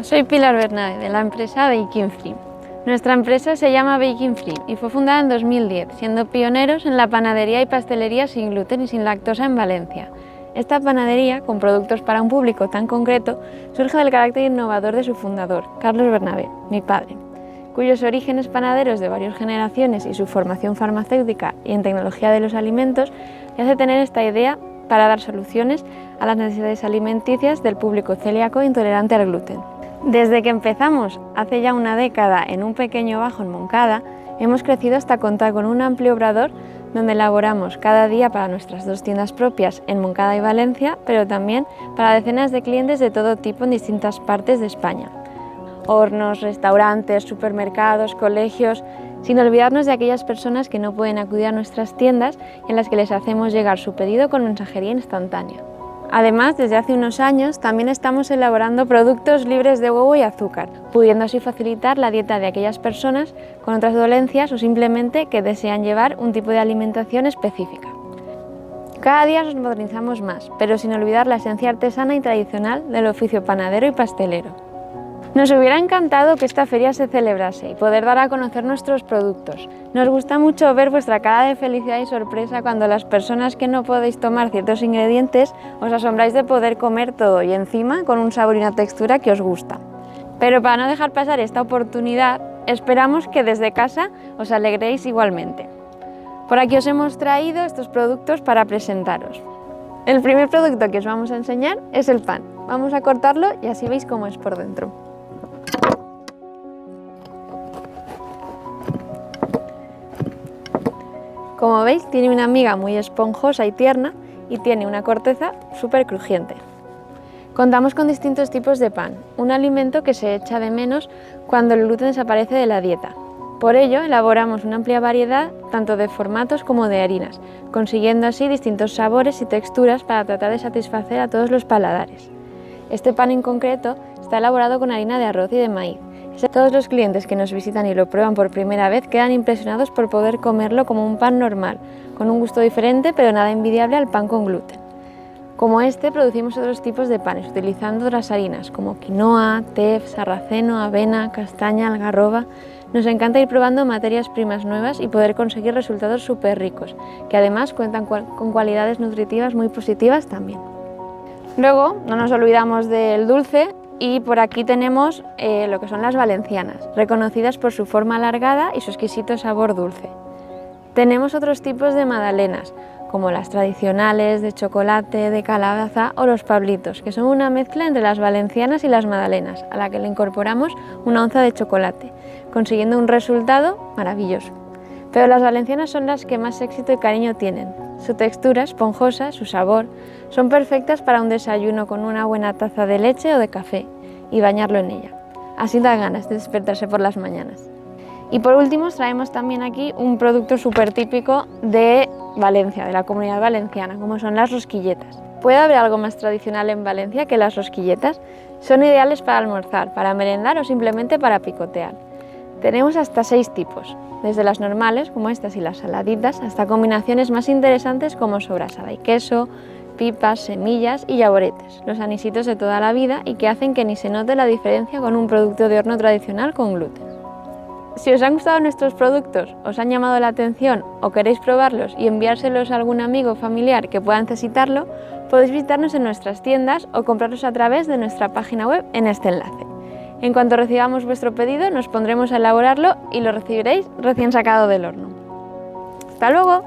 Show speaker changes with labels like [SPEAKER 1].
[SPEAKER 1] Soy Pilar Bernabe, de la empresa Baking Free. Nuestra empresa se llama Baking Free y fue fundada en 2010, siendo pioneros en la panadería y pastelería sin gluten y sin lactosa en Valencia. Esta panadería, con productos para un público tan concreto, surge del carácter innovador de su fundador, Carlos Bernabe, mi padre, cuyos orígenes panaderos de varias generaciones y su formación farmacéutica y en tecnología de los alimentos le hace tener esta idea para dar soluciones a las necesidades alimenticias del público celíaco e intolerante al gluten. Desde que empezamos hace ya una década en un pequeño bajo en Moncada, hemos crecido hasta contar con un amplio obrador donde elaboramos cada día para nuestras 2 tiendas propias en Moncada y Valencia, pero también para decenas de clientes de todo tipo en distintas partes de España. Hornos, restaurantes, supermercados, colegios, sin olvidarnos de aquellas personas que no pueden acudir a nuestras tiendas y en las que les hacemos llegar su pedido con mensajería instantánea. Además, desde hace unos años también estamos elaborando productos libres de huevo y azúcar, pudiendo así facilitar la dieta de aquellas personas con otras dolencias o simplemente que desean llevar un tipo de alimentación específica. Cada día nos modernizamos más, pero sin olvidar la esencia artesana y tradicional del oficio panadero y pastelero. Nos hubiera encantado que esta feria se celebrase y poder dar a conocer nuestros productos. Nos gusta mucho ver vuestra cara de felicidad y sorpresa cuando las personas que no podéis tomar ciertos ingredientes os asombráis de poder comer todo y encima con un sabor y una textura que os gusta. Pero para no dejar pasar esta oportunidad, esperamos que desde casa os alegréis igualmente. Por aquí os hemos traído estos productos para presentaros. El primer producto que os vamos a enseñar es el pan. Vamos a cortarlo y así veis cómo es por dentro. Como veis, tiene una miga muy esponjosa y tierna y tiene una corteza súper crujiente. Contamos con distintos tipos de pan, un alimento que se echa de menos cuando el gluten desaparece de la dieta. Por ello, elaboramos una amplia variedad tanto de formatos como de harinas, consiguiendo así distintos sabores y texturas para tratar de satisfacer a todos los paladares. Este pan en concreto está elaborado con harina de arroz y de maíz. Todos los clientes que nos visitan y lo prueban por primera vez quedan impresionados por poder comerlo como un pan normal, con un gusto diferente pero nada envidiable al pan con gluten. Como este, producimos otros tipos de panes utilizando otras harinas como quinoa, tef, sarraceno, avena, castaña, algarroba. Nos encanta ir probando materias primas nuevas y poder conseguir resultados súper ricos, que además cuentan con cualidades nutritivas muy positivas también. Luego, no nos olvidamos del dulce. Y por aquí tenemos lo que son las valencianas, reconocidas por su forma alargada y su exquisito sabor dulce. Tenemos otros tipos de magdalenas, como las tradicionales de chocolate, de calabaza o los pablitos, que son una mezcla entre las valencianas y las magdalenas, a la que le incorporamos una onza de chocolate, consiguiendo un resultado maravilloso. Pero las valencianas son las que más éxito y cariño tienen. Su textura esponjosa, su sabor, son perfectas para un desayuno con una buena taza de leche o de café y bañarlo en ella. Así da ganas de despertarse por las mañanas. Y por último os traemos también aquí un producto súper típico de Valencia, de la Comunidad Valenciana, como son las rosquilletas. ¿Puede haber algo más tradicional en Valencia que las rosquilletas? Son ideales para almorzar, para merendar o simplemente para picotear. Tenemos hasta 6 tipos, desde las normales, como estas y las saladitas, hasta combinaciones más interesantes como sobrasada y queso, pipas, semillas y yaboretes, los anisitos de toda la vida y que hacen que ni se note la diferencia con un producto de horno tradicional con gluten. Si os han gustado nuestros productos, os han llamado la atención o queréis probarlos y enviárselos a algún amigo o familiar que pueda necesitarlo, podéis visitarnos en nuestras tiendas o comprarlos a través de nuestra página web en este enlace. En cuanto recibamos vuestro pedido, nos pondremos a elaborarlo y lo recibiréis recién sacado del horno. ¡Hasta luego!